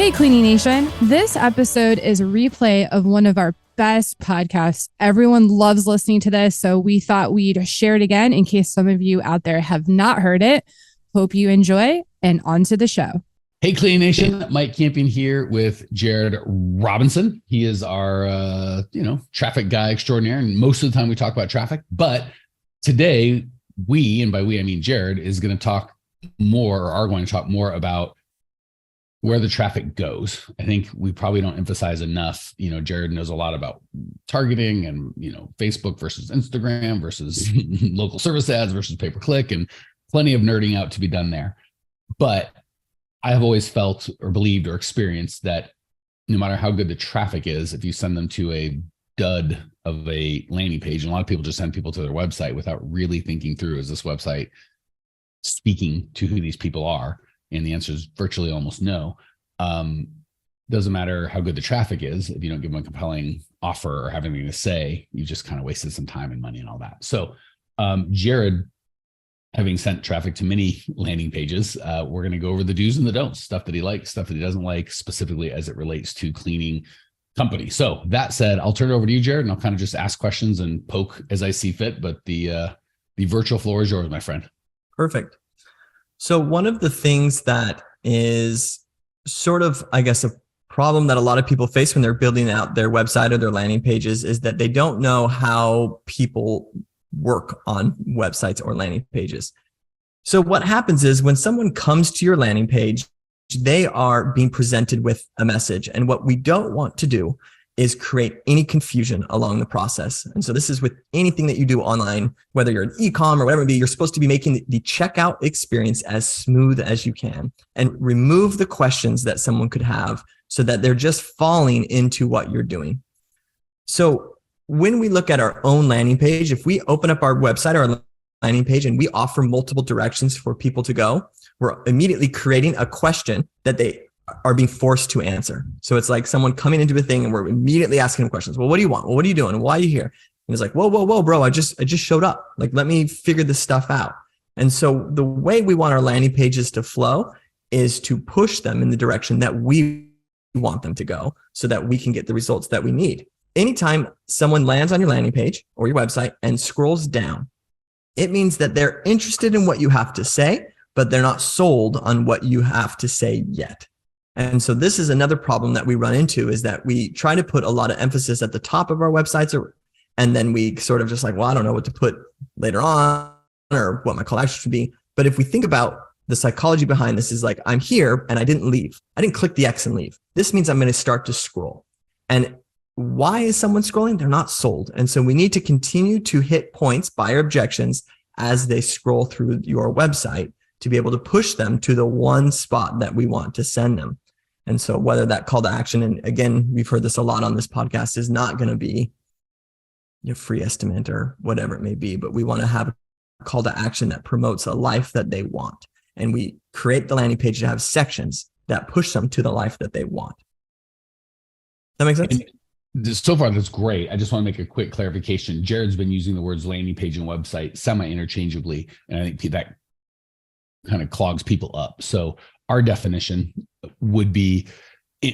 Hey, Cleaning Nation. This episode is a replay of one of our best podcasts. Everyone loves listening to this, so we thought we'd share it again in case some of you out there have not heard it. Hope you enjoy, and on to the show. Hey, Cleaning Nation. Mike Campion here with Jared Robinson. He is our, traffic guy extraordinaire, and most of the time we talk about traffic. But today, we, and by we I mean Jared, is going to talk more, or are going to talk more about where the traffic goes. I think we probably don't emphasize enough. Jared knows a lot about targeting and, Facebook versus Instagram versus local service ads versus pay-per-click, and plenty of nerding out to be done there. But I have always felt or believed or experienced that no matter how good the traffic is, if you send them to a dud of a landing page, and a lot of people just send people to their website without really thinking through, is this website speaking to who these people are? And the answer is virtually almost no. Doesn't matter how good the traffic is. If you don't give them a compelling offer or have anything to say, you just kind of wasted some time and money and all that. So Jared, having sent traffic to many landing pages, we're going to go over the do's and the don'ts, stuff that he likes, stuff that he doesn't like, specifically as it relates to cleaning company. So that said, I'll turn it over to you, Jared, and I'll kind of just ask questions and poke as I see fit. But the virtual floor is yours, my friend. Perfect. So one of the things that is sort of, I guess, a problem that a lot of people face when they're building out their website or their landing pages is that they don't know how people work on websites or landing pages. So what happens is when someone comes to your landing page, they are being presented with a message. And what we don't want to do is create any confusion along the process. And so this is with anything that you do online, whether you're an e-com or whatever it be, you're supposed to be making the checkout experience as smooth as you can and remove the questions that someone could have so that they're just falling into what you're doing. So when we look at our own landing page, if we open up our website or our landing page and we offer multiple directions for people to go, we're immediately creating a question that they are being forced to answer. So it's like someone coming into a thing and we're immediately asking them questions. Well, what do you want? Well, what are you doing? Why are you here? And it's like, whoa, bro, I just showed up. Like, let me figure this stuff out. And so the way we want our landing pages to flow is to push them in the direction that we want them to go so that we can get the results that we need. Anytime someone lands on your landing page or your website and scrolls down, it means that they're interested in what you have to say, but they're not sold on what you have to say yet. And so this is another problem that we run into, is that we try to put a lot of emphasis at the top of our websites, and then we sort of just like, well, I don't know what to put later on or what my call to action should be. But if we think about the psychology behind this, is like, I'm here and I didn't leave. I didn't click the X and leave. This means I'm going to start to scroll. And why is someone scrolling? They're not sold. And so we need to continue to hit points, buyer objections, as they scroll through your website to be able to push them to the one spot that we want to send them. And so whether that call to action, and again, we've heard this a lot on this podcast, is not going to be your free estimate or whatever it may be, but we want to have a call to action that promotes a life that they want. And we create the landing page to have sections that push them to the life that they want. That makes sense? And so far, that's great. I just want to make a quick clarification. Jared's been using the words landing page and website semi-interchangeably, and I think that kind of clogs people up. So our definition would be,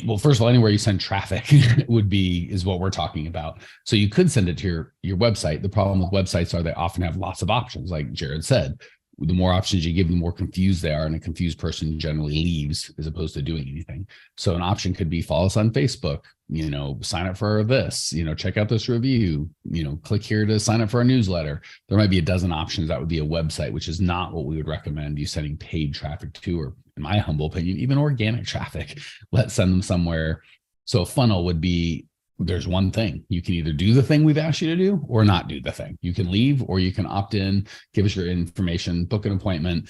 well, first of all, anywhere you send traffic is what we're talking about. So you could send it to your website. The problem with websites are they often have lots of options. Like Jared said, the more options you give, the more confused they are, and a confused person generally leaves as opposed to doing anything. So an option could be follow us on Facebook, sign up for this, check out this review, click here to sign up for our newsletter. There might be a dozen options. That would be a website, which is not what we would recommend you sending paid traffic to, or in my humble opinion, even organic traffic. Let's send them somewhere. So a funnel would be, there's one thing. You can either do the thing we've asked you to do or not do the thing. You can leave, or you can opt in, give us your information, book an appointment,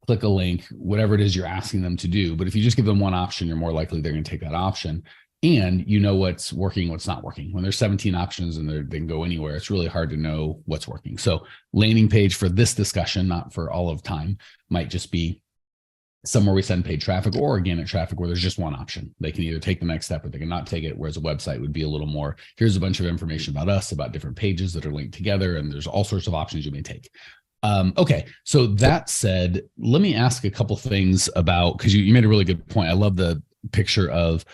click a link, whatever it is you're asking them to do. But if you just give them one option, you're more likely they're going to take that option. And you know what's working, what's not working. When there's 17 options and they can go anywhere, it's really hard to know what's working. So landing page for this discussion, not for all of time, might just be somewhere we send paid traffic or organic traffic where there's just one option. They can either take the next step or they can not take it, whereas a website would be a little more, here's a bunch of information about us, about different pages that are linked together, and there's all sorts of options you may take. Okay, so that said, let me ask a couple things about, because you made a really good point. I love the picture of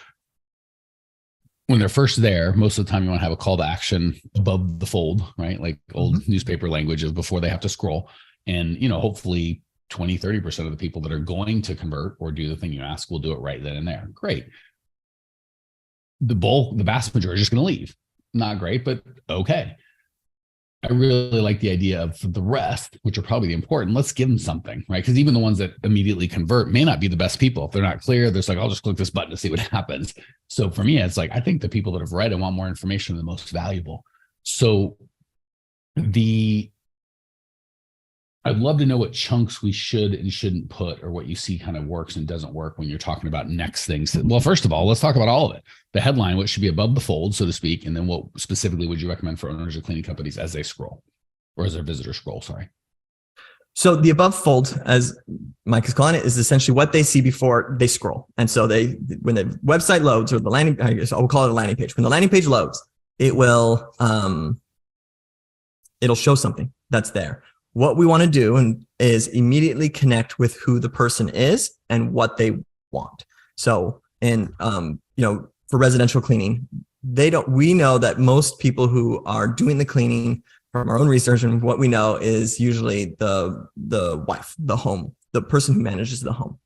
when they're first there. Most of the time you want to have a call to action above the fold, right? Like old newspaper language of before they have to scroll. And, hopefully 20, 30% of the people that are going to convert or do the thing you ask will do it right then and there. Great. The vast majority are just going to leave. Not great, but okay. I really like the idea of the rest, which are probably the important. Let's give them something, right? Because even the ones that immediately convert may not be the best people. If they're not clear, they're like, I'll just click this button to see what happens. So for me, it's like, I think the people that have read and want more information are the most valuable. So I'd love to know what chunks we should and shouldn't put, or what you see kind of works and doesn't work when you're talking about next things. Well, first of all, let's talk about all of it. The headline, what should be above the fold, so to speak, and then what specifically would you recommend for owners of cleaning companies as they scroll, or as their visitors scroll, sorry. So the above fold, as Mike is calling it, is essentially what they see before they scroll. And so when the website loads, or the landing, I guess I'll call it a landing page. When the landing page loads, it will, it'll show something that's there. What we want to do is immediately connect with who the person is and what they want. So, for residential cleaning, we know that most people who are doing the cleaning, from our own research and what we know, is usually the wife, the home, the person who manages the home.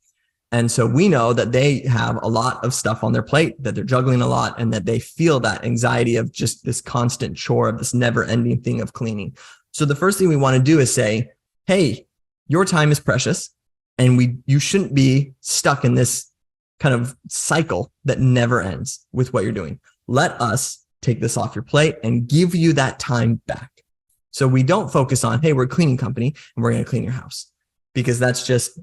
And so we know that they have a lot of stuff on their plate, that they're juggling a lot, and that they feel that anxiety of just this constant chore, of this never ending thing of cleaning. So the first thing we want to do is say, hey, your time is precious, and you shouldn't be stuck in this kind of cycle that never ends with what you're doing. Let us take this off your plate and give you that time back. So we don't focus on, hey, we're a cleaning company and we're going to clean your house, because that's just,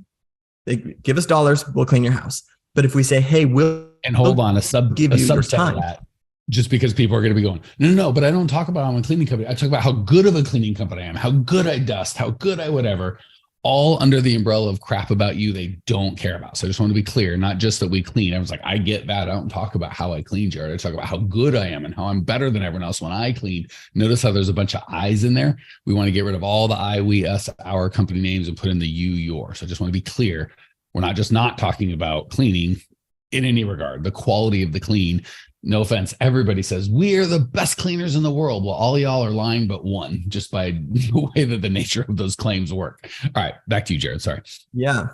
give us dollars, we'll clean your house. But if we say, hey, we'll give you your time. Of that. Just because people are going to be going, no, but I don't talk about how I'm a cleaning company. I talk about how good of a cleaning company I am, how good I dust, how good I whatever, all under the umbrella of crap about you they don't care about. So I just want to be clear, not just that we clean. I was like, I get that. I don't talk about how I clean, Jared. I talk about how good I am and how I'm better than everyone else when I clean. Notice how there's a bunch of I's in there. We want to get rid of all the I, we, us, our company names and put in the you, your. So I just want to be clear. We're not just not talking about cleaning in any regard, the quality of the clean. No offense, everybody says we're the best cleaners in the world. Well, all y'all are lying but one, just by the way that the nature of those claims work. All right, back to you, Jared. Sorry. Yeah.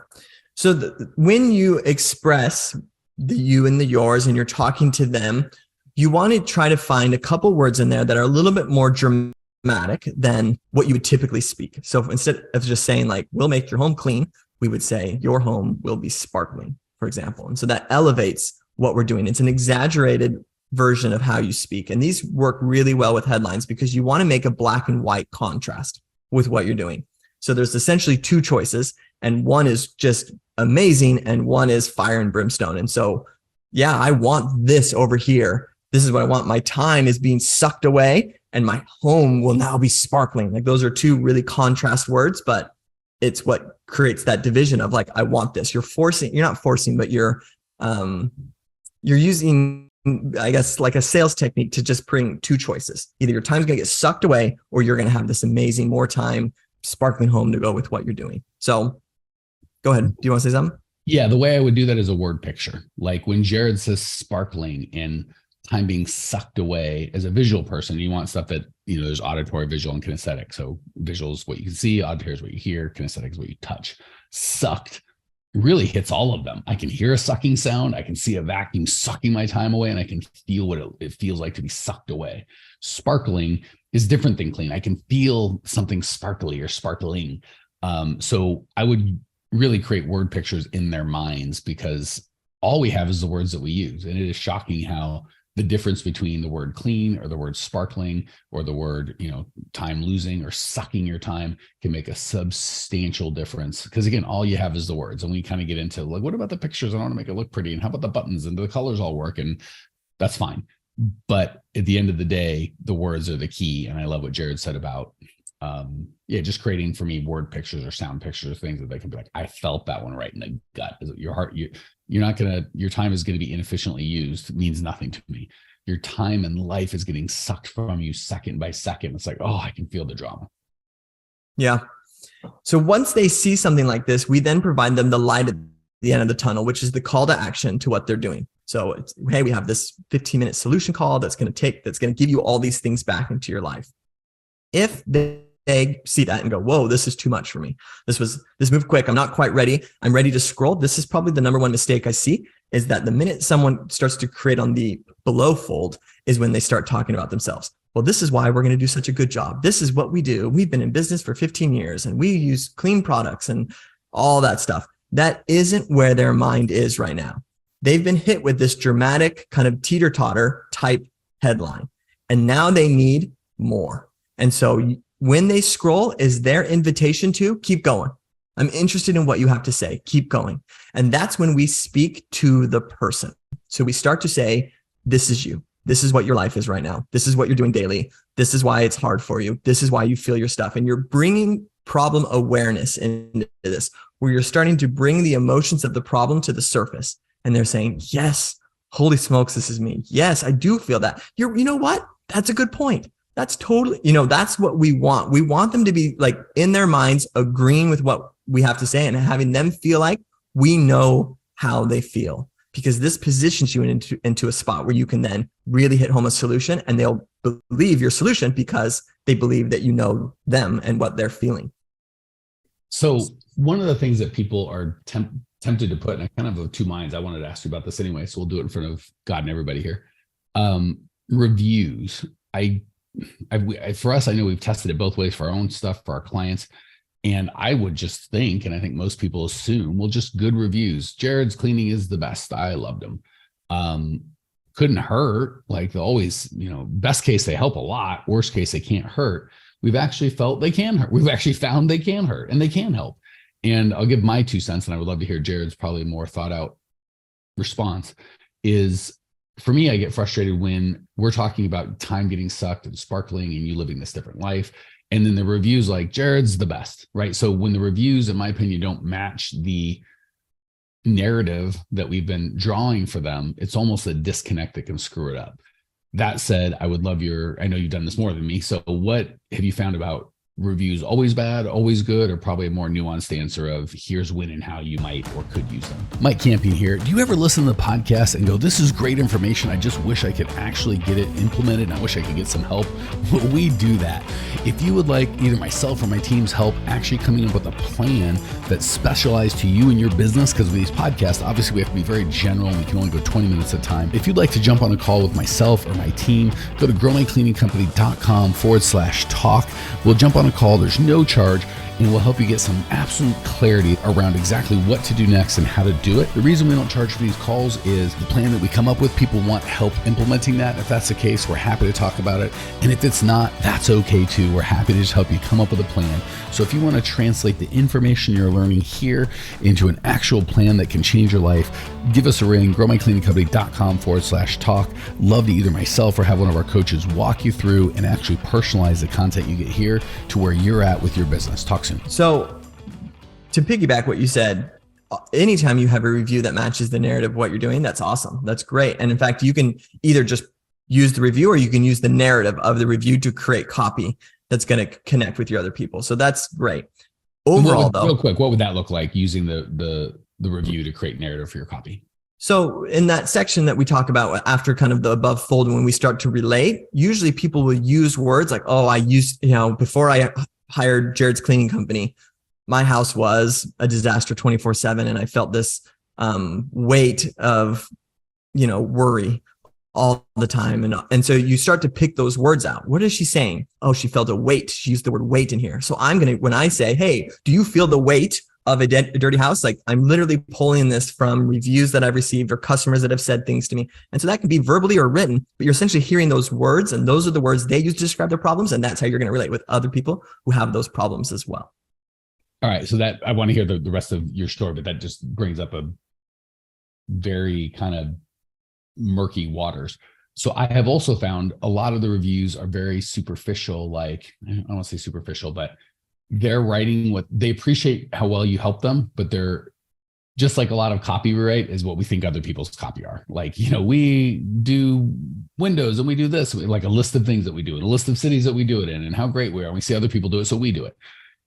So when you express the you and the yours and you're talking to them, you want to try to find a couple words in there that are a little bit more dramatic than what you would typically speak. So instead of just saying like, we'll make your home clean, we would say your home will be sparkling, for example. And so that elevates what we're doing. It's an exaggerated version of how you speak. And these work really well with headlines because you want to make a black and white contrast with what you're doing. So there's essentially two choices, and one is just amazing and one is fire and brimstone. And so, yeah, I want this over here. This is what I want. My time is being sucked away and my home will now be sparkling. Like those are two really contrast words, but it's what creates that division of like, I want this. You're not forcing, but you're using, I guess, like a sales technique to just bring two choices. Either your time's going to get sucked away or you're going to have this amazing, more time, sparkling home to go with what you're doing. So go ahead. Do you want to say something? Yeah, the way I would do that is a word picture. Like when Jared says sparkling and time being sucked away, as a visual person, you want stuff that, there's auditory, visual, and kinesthetic. So visual is what you can see, auditory is what you hear, kinesthetic is what you touch. Sucked really hits all of them. I can hear a sucking sound. I can see a vacuum sucking my time away, and I can feel what it feels like to be sucked away. Sparkling is different than clean. I can feel something sparkly or sparkling. So I would really create word pictures in their minds, because all we have is the words that we use. And it is shocking how the difference between the word clean or the word sparkling or the word, time losing or sucking your time can make a substantial difference. Because again, all you have is the words. And we kind of get into like, what about the pictures? I want to make it look pretty. And how about the buttons and the colors all work? And that's fine. But at the end of the day, the words are the key. And I love what Jared said about, just creating for me word pictures or sound pictures or things that they can be like, I felt that one right in the gut. Your heart, your time is going to be inefficiently used. It means nothing to me. Your time and life is getting sucked from you second by second. It's like, I can feel the drama. Yeah. So once they see something like this, we then provide them the light at the end of the tunnel, which is the call to action to what they're doing. So it's, hey, we have this 15-minute solution call that's going to give you all these things back into your life. If they see that and go, whoa, this is too much for me. This moved quick. I'm not quite ready. I'm ready to scroll. This is probably the number one mistake I see, is that the minute someone starts to create on the below fold is when they start talking about themselves. Well, this is why we're going to do such a good job. This is what we do. We've been in business for 15 years and we use clean products and all that stuff. That isn't where their mind is right now. They've been hit with this dramatic kind of teeter-totter type headline, and now they need more. And so when they scroll is their invitation to keep going. I'm interested in what you have to say. Keep going. And that's when we speak to the person. So we start to say, this is you. This is what your life is right now. This is what you're doing daily. This is why it's hard for you. This is why you feel your stuff. And you're bringing problem awareness into this, where you're starting to bring the emotions of the problem to the surface. And they're saying, yes, holy smokes, this is me. Yes, I do feel that. You know what? That's a good point. That's totally, that's what we want. We want them to be like in their minds, agreeing with what we have to say and having them feel like we know how they feel, because this positions you into a spot where you can then really hit home a solution, and they'll believe your solution because they believe that you know them and what they're feeling. So one of the things that people are tempted to put, and I kind of have two minds. I wanted to ask you about this anyway, so we'll do it in front of God and everybody here. Reviews. For us, I know we've tested it both ways for our own stuff, for our clients. And I would just think, and I think most people assume, well, just good reviews. Jared's cleaning is the best. I loved him. Couldn't hurt. Like always, best case, they help a lot. Worst case, they can't hurt. We've actually felt they can hurt. We've actually found they can hurt and they can help. And I'll give my 2 cents, and I would love to hear Jared's probably more thought out response. Is for me, I get frustrated when we're talking about time getting sucked and sparkling and you living this different life. And then the reviews like Jared's the best, right? So when the reviews, in my opinion, don't match the narrative that we've been drawing for them, it's almost a disconnect that can screw it up. That said, I would love I know you've done this more than me. So what have you found about reviews? Always bad, always good, or probably a more nuanced answer of here's when and how you might or could use them? Mike Campion here. Do you ever listen to the podcast and go, this is great information, I just wish I could actually get it implemented and I wish I could get some help? Well, we do that. If you would like either myself or my team's help actually coming up with a plan that's specialized to you and your business, because with these podcasts, obviously we have to be very general and we can only go 20 minutes at a time. If you'd like to jump on a call with myself or my team, go to growmycleaningcompany.com/talk. We'll jump on a call. There's no charge, and we'll help you get some absolute clarity around exactly what to do next and how to do it. The reason we don't charge for these calls is the plan that we come up with, people want help implementing that. If that's the case, we're happy to talk about it. And if it's not, that's okay too. We're happy to just help you come up with a plan. So if you want to translate the information you're learning here into an actual plan that can change your life, give us a ring, growmycleaningcompany.com/talk. Love to either myself or have one of our coaches walk you through and actually personalize the content you get here to where you're at with your business. Talk soon. So to piggyback what you said, anytime you have a review that matches the narrative of what you're doing, that's awesome. That's great. And in fact, you can either just use the review or you can use the narrative of the review to create copy that's going to connect with your other people. So that's great. Overall, though, real quick, what would that look like using the review to create narrative for your copy? So in that section that we talk about after kind of the above fold, when we start to relate, usually people will use words like, oh, I used, before I hired Jared's Cleaning Company, my house was a disaster 24/7. And I felt this weight of, worry all the time. And so you start to pick those words out. What is she saying? Oh, she felt a weight. She used the word weight in here. So when I say, hey, do you feel the weight of a dirty house? Like I'm literally pulling this from reviews that I've received or customers that have said things to me. And so that can be verbally or written, but you're essentially hearing those words, and those are the words they use to describe their problems. And that's how you're going to relate with other people who have those problems as well. All right. So that I want to hear the rest of your story, but that just brings up a very kind of murky waters. So I have also found a lot of the reviews are very superficial. Like, I don't want to say superficial, but they're writing what they appreciate how well you help them, but they're just like a lot of copyright is what we think other people's copy are. Like, we do windows and we do this, like a list of things that we do and a list of cities that we do it in and how great we are. And we see other people do it, so we do it.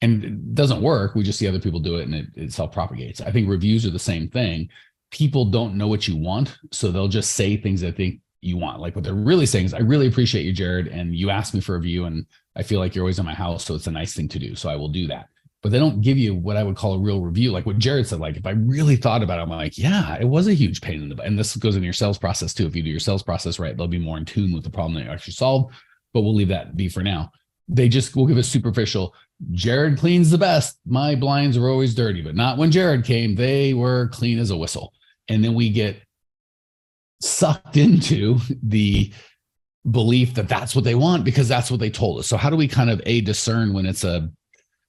and it doesn't work. We just see other people do it and it self-propagates. I think reviews are the same thing. People don't know what you want, so they'll just say things they think you want. Like what they're really saying is, I really appreciate you, Jared, and you asked me for a review, and I feel like you're always in my house, so it's a nice thing to do, so I will do that. But they don't give you what I would call a real review. Like what Jared said, like if I really thought about it, I'm like, yeah, it was a huge pain in the butt. And this goes in your sales process too. If you do your sales process right, they'll be more in tune with the problem that you actually solve, but we'll leave that be for now. They just will give a superficial, Jared cleans the best. My blinds are always dirty, but not when Jared came. They were clean as a whistle. And then we get sucked into the belief that that's what they want because that's what they told us. So how do we kind of discern when it's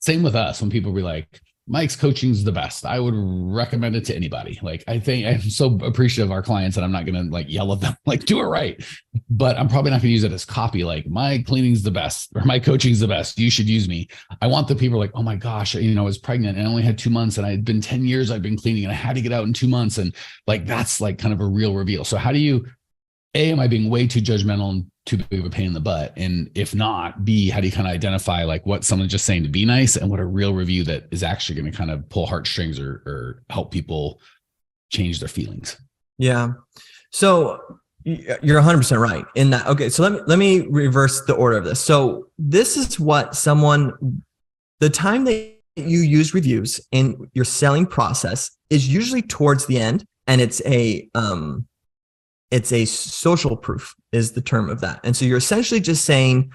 same with us, when people be like, Mike's coaching's the best. I would recommend it to anybody. Like, I think I'm so appreciative of our clients that I'm not going to like yell at them, like do it right. But I'm probably not going to use it as copy. Like my cleaning's the best or my coaching's the best. You should use me. I want the people like, oh my gosh, I was pregnant and I only had 2 months and I had been 10 years I've been cleaning and I had to get out in 2 months. And like, that's like kind of a real reveal. So how do you, am I being way too judgmental and too big of a pain in the butt? And if not, B, how do you kind of identify like what someone's just saying to be nice and what a real review that is actually going to kind of pull heartstrings or help people change their feelings? Yeah. So you're 100% right in that. Okay. So let me reverse the order of this. So this is what the time that you use reviews in your selling process is usually towards the end. And it's a social proof is the term of that. And so you're essentially just saying,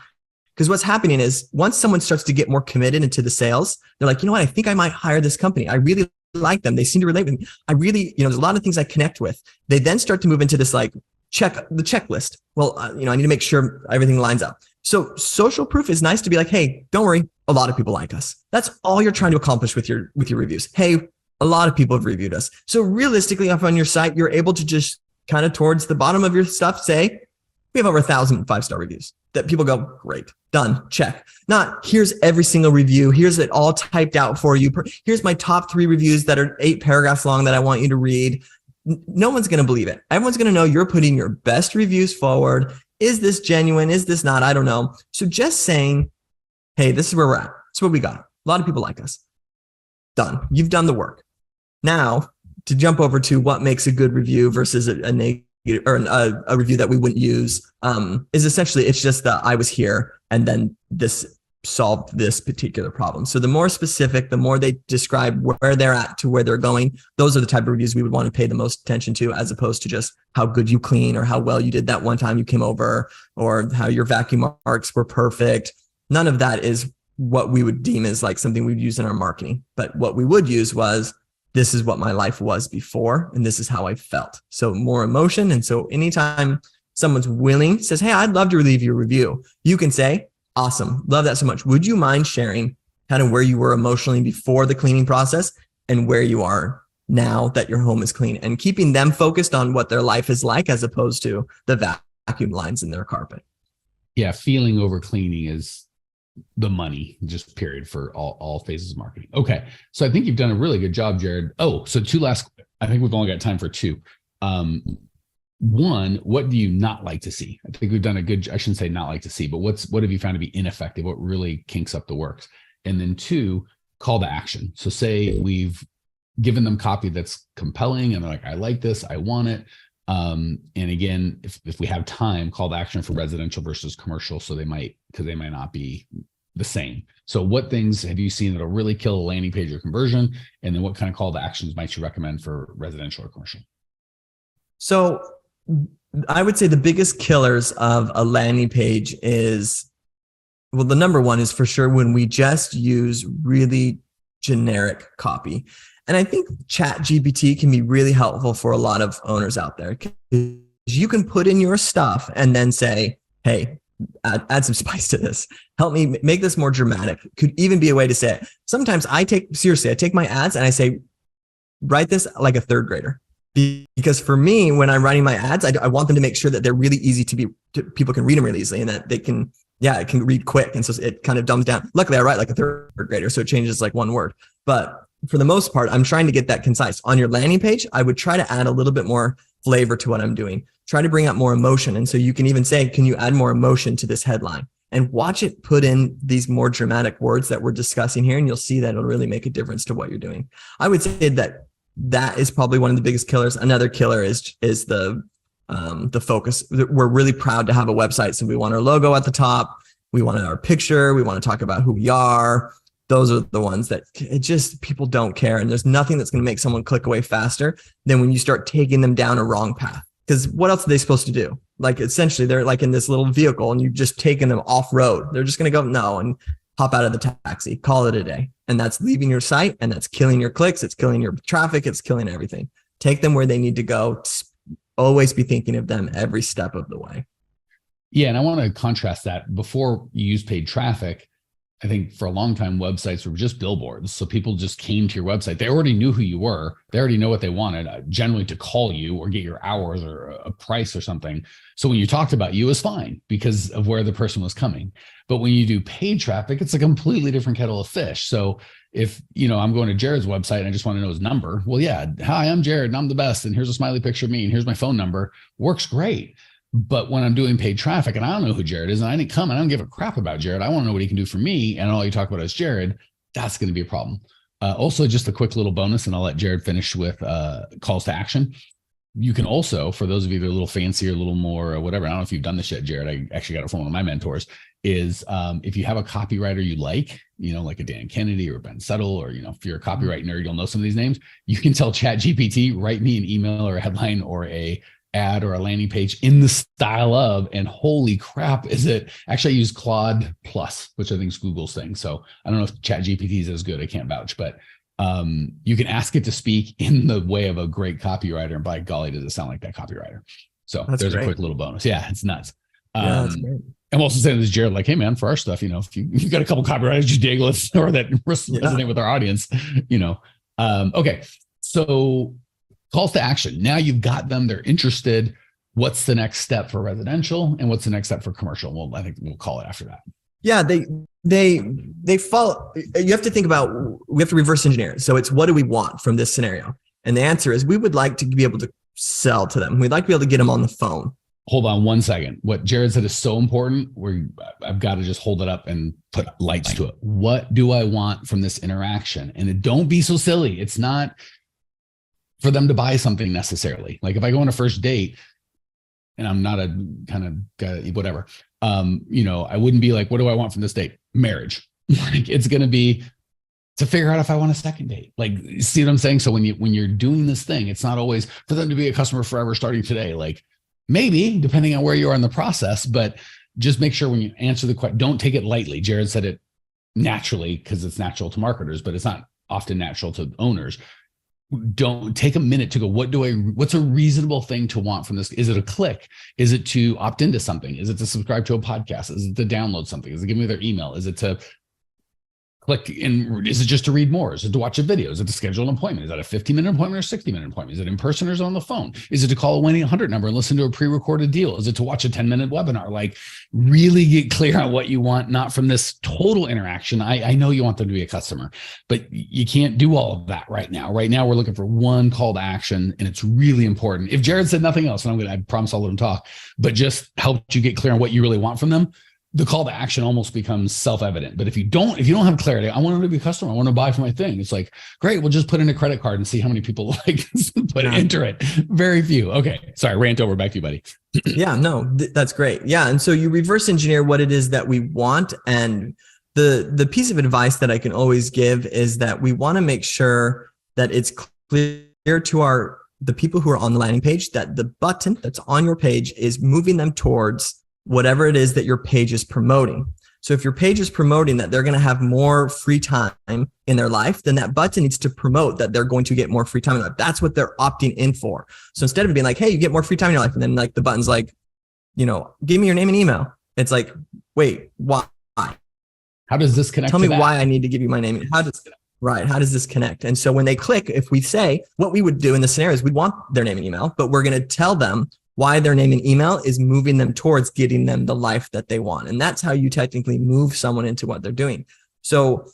because what's happening is once someone starts to get more committed into the sales, they're like, you know what, I think I might hire this company. I really like them. They seem to relate with me. I really, there's a lot of things I connect with. They then start to move into this like the checklist. Well, I need to make sure everything lines up. So social proof is nice to be like, hey, don't worry. A lot of people like us. That's all you're trying to accomplish with your reviews. Hey, a lot of people have reviewed us. So realistically, up on your site, you're able to just kind of towards the bottom of your stuff, say, we have over 1,000 5-star reviews that people go, great, done, check. Not here's every single review. Here's it all typed out for you. Here's my top 3 reviews that are 8 paragraphs long that I want you to read. No one's going to believe it. Everyone's going to know you're putting your best reviews forward. Is this genuine? Is this not? I don't know. So just saying, hey, this is where we're at. This is what we got. A lot of people like us. Done. You've done the work. Now, to jump over to what makes a good review versus a negative or a review that we wouldn't use, is essentially it's just that I was here and then this solved this particular problem. So the more specific, the more they describe where they're at to where they're going, those are the type of reviews we would want to pay the most attention to, as opposed to just how good you clean or how well you did that one time you came over or how your vacuum marks were perfect. None of that is what we would deem as like something we'd use in our marketing. But what we would use was, this is what my life was before, and this is how I felt. So more emotion. And so anytime someone's willing, says, hey, I'd love to leave you a review, you can say, awesome, love that so much. Would you mind sharing kind of where you were emotionally before the cleaning process and where you are now that your home is clean, and keeping them focused on what their life is like as opposed to the vacuum lines in their carpet. Yeah. Feeling over cleaning is the money, just period, for all phases of marketing. Okay. So I think you've done a really good job, Jared. Oh, so I think we've only got time for 2. One, what do you not like to see? I think we've done I shouldn't say not like to see, but what have you found to be ineffective? What really kinks up the works? And then 2, call to action. So say we've given them copy that's compelling and they're like, I like this, I want it. And again, if we have time, call to action for residential versus commercial. So they might not be the same. So what things have you seen that'll really kill a landing page or conversion? And then what kind of call to actions might you recommend for residential or commercial? So I would say the biggest killers of a landing page is, well, the number one is for sure when we just use really generic copy. And I think ChatGPT can be really helpful for a lot of owners out there. You can put in your stuff and then say, hey, add some spice to this. Help me make this more dramatic. Could even be a way to say it. Sometimes I take my ads and I say, write this like a 3rd grader. Because for me, when I'm writing my ads, I want them to make sure that they're really easy people can read them really easily and that they can, it can read quick. And so it kind of dumbs down. Luckily, I write like a 3rd grader, so it changes like one word. But for the most part, I'm trying to get that concise. On your landing page, I would try to add a little bit more flavor to what I'm doing. Try to bring out more emotion. And so you can even say, can you add more emotion to this headline? and watch it put in these more dramatic words that we're discussing here. And you'll see that it'll really make a difference to what you're doing. I would say that is probably one of the biggest killers. Another killer is the focus. We're really proud to have a website. So we want our logo at the top. We want our picture. We want to talk about who we are. Those are the ones that it just people don't care. And there's nothing that's going to make someone click away faster than when you start taking them down a wrong path. Because what else are they supposed to do? Like essentially they're like in this little vehicle and you've just taken them off road. They're just going to go no and hop out of the taxi, call it a day. And that's leaving your site and that's killing your clicks. It's killing your traffic. It's killing everything. Take them where they need to go. Always be thinking of them every step of the way. Yeah. And I want to contrast that. Before you use paid traffic, I think for a long time, websites were just billboards. So people just came to your website. They already knew who you were. They already know what they wanted, generally to call you or get your hours or a price or something. So when you talked about you, it was fine because of where the person was coming. But when you do paid traffic, it's a completely different kettle of fish. So if, I'm going to Jared's website and I just want to know his number. Well, yeah. Hi, I'm Jared and I'm the best. And here's a smiley picture of me. And here's my phone number. Works great. But when I'm doing paid traffic and I don't know who Jared is and I didn't come and I don't give a crap about Jared, I want to know what he can do for me. And all you talk about is Jared, that's going to be a problem. Also, just a quick little bonus, and I'll let Jared finish with calls to action. You can also, for those of you that are a little fancier, a little more whatever, I don't know if you've done this yet, Jared, I actually got it from one of my mentors, is if you have a copywriter you like a Dan Kennedy or Ben Settle, or, if you're a copyright nerd, you'll know some of these names. You can tell ChatGPT, write me an email or a headline or a ad or a landing page in the style of, and holy crap, is it actually, I use Claude Plus, which I think is Google's thing. So I don't know if ChatGPT is as good. I can't vouch, but you can ask it to speak in the way of a great copywriter. And by golly, does it sound like that copywriter? So there's a quick little bonus. Yeah, it's nuts. That's great. I'm also saying this, Jared, like, hey man, for our stuff, if you've got a couple copywriters you dig, let's or that resonate with our audience, Okay. So calls to action. Now you've got them, they're interested. What's the next step for residential and what's the next step for commercial? Well, I think we'll call it after that. Yeah, they follow. You have to think about, we have to reverse engineer it. So it's, what do we want from this scenario? And the answer is, we would like to be able to sell to them. We'd like to be able to get them on the phone. Hold on one second. What Jared said is so important. I've got to just hold it up and put lights to it. What do I want from this interaction? And don't be so silly. It's not for them to buy something necessarily. Like if I go on a first date and I'm not a kind of guy, whatever, I wouldn't be like, what do I want from this date? Marriage. Like it's going to be to figure out if I want a second date. Like, see what I'm saying? So when you're doing this thing, it's not always for them to be a customer forever starting today. Like maybe depending on where you are in the process, but just make sure when you answer the question, don't take it lightly. Jared said it naturally because it's natural to marketers, but it's not often natural to owners. Don't take a minute to go, what's a reasonable thing to want from this? Is it a click? Is it to opt into something? Is it to subscribe to a podcast? Is it to download something? Is it give me their email? Is it to click in? Is it just to read more? Is it to watch a video? Is it to schedule an appointment? Is that a 15-minute appointment or 60-minute appointment? Is it in person or is it on the phone? Is it to call a 1-800 number and listen to a pre-recorded deal? Is it to watch a 10-minute webinar? Like really get clear on what you want, not from this total interaction. I know you want them to be a customer, but you can't do all of that right now. Right now, we're looking for one call to action, and it's really important. If Jared said nothing else, and I promise I'll let him talk, but just helped you get clear on what you really want from them, the call to action almost becomes self-evident. But if you don't have clarity, I want them to be a customer, I want to buy for my thing. It's like, great, we'll just put in a credit card and see how many people enter it. Very few. Okay. Sorry, rant over. Back to you, buddy. Yeah, no, that's great. Yeah. And so you reverse engineer what it is that we want. And the piece of advice that I can always give is that we want to make sure that it's clear to the people who are on the landing page that the button that's on your page is moving them towards whatever it is that your page is promoting. So if your page is promoting that they're going to have more free time in their life, then that button needs to promote that they're going to get more free time in their life. That's what they're opting in for. So instead of being like, hey, you get more free time in your life, and then like the button's like, give me your name and email. It's like, wait, why? How does this connect? Tell me why I need to give you my name. How does this connect? And so when they click, if we say what we would do in the scenario is we'd want their name and email, but we're going to tell them why their name and email is moving them towards getting them the life that they want. And that's how you technically move someone into what they're doing. So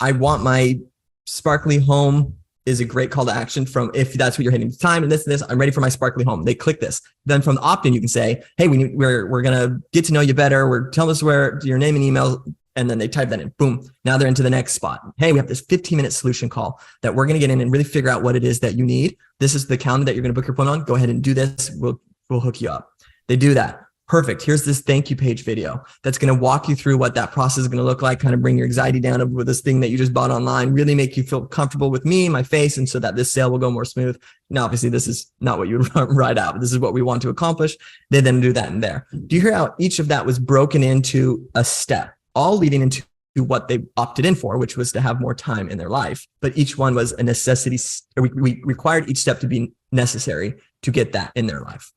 I want my sparkly home is a great call to action from if that's what you're hitting time and this, I'm ready for my sparkly home. They click this. Then from the opt-in, you can say, hey, we're going to get to know you better. We're telling us where your name and email. And then they type that in, boom. Now they're into the next spot. Hey, we have this 15-minute solution call that we're going to get in and really figure out what it is that you need. This is the calendar that you're going to book your appointment on. Go ahead and do this. We'll hook you up. They do that. Perfect. Here's this thank you page video that's going to walk you through what that process is going to look like, kind of bring your anxiety down with this thing that you just bought online, really make you feel comfortable with me, my face, and so that this sale will go more smooth. Now, obviously, this is not what you would write out, but this is what we want to accomplish. They then do that in there. Do you hear how each of that was broken into a step, all leading into what they opted in for, which was to have more time in their life. But each one was a necessity. We required each step to be necessary to get that in their life.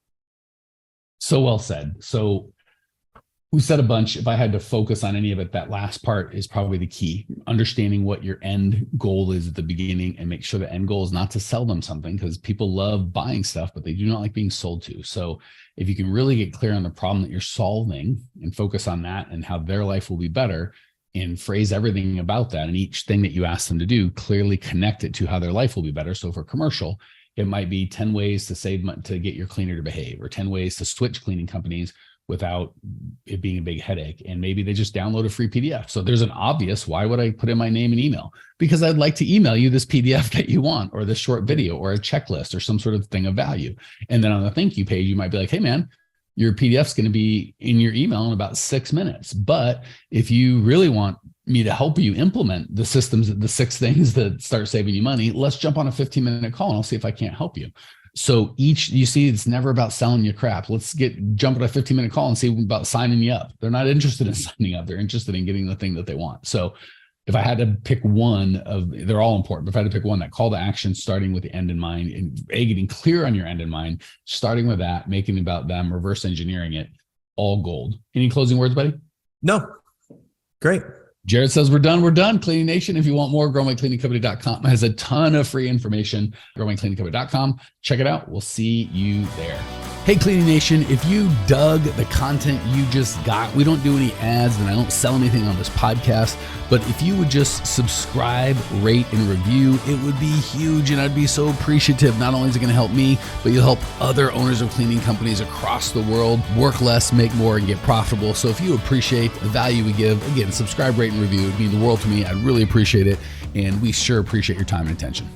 So well said. So we said a bunch. If I had to focus on any of it, that last part is probably the key. Understanding what your end goal is at the beginning and make sure the end goal is not to sell them something, because people love buying stuff, but they do not like being sold to. So if you can really get clear on the problem that you're solving and focus on that and how their life will be better, and phrase everything about that, and each thing that you ask them to do, clearly connect it to how their life will be better. So for commercial, it might be 10 ways to get your cleaner to behave, or 10 ways to switch cleaning companies without it being a big headache. And maybe they just download a free PDF. So there's an obvious, why would I put in my name and email? Because I'd like to email you this PDF that you want, or this short video, or a checklist, or some sort of thing of value. And then on the thank you page, you might be like, hey man, your PDF is going to be in your email in about 6 minutes. But if you really want me to help you implement the systems, the 6 things that start saving you money, let's jump on a 15-minute call and I'll see if I can't help you. So you see, it's never about selling you crap. Let's jump on a 15-minute call and see about signing you up. They're not interested in signing up. They're interested in getting the thing that they want. So if I had to pick one they're all important, but if I had to pick one, that call to action, starting with the end in mind, and getting clear on your end in mind, starting with that, making it about them, reverse engineering it, all gold. Any closing words, buddy? No. Great. Jared says, we're done. We're done. Cleaning Nation. If you want more, growmycleaningcompany.com has a ton of free information. growmycleaningcompany.com. Check it out. We'll see you there. Hey, Cleaning Nation, if you dug the content you just got, we don't do any ads and I don't sell anything on this podcast, but if you would just subscribe, rate, and review, it would be huge and I'd be so appreciative. Not only is it going to help me, but you'll help other owners of cleaning companies across the world work less, make more, and get profitable. So if you appreciate the value we give, again, subscribe, rate, and review. It would mean the world to me. I'd really appreciate it. And we sure appreciate your time and attention.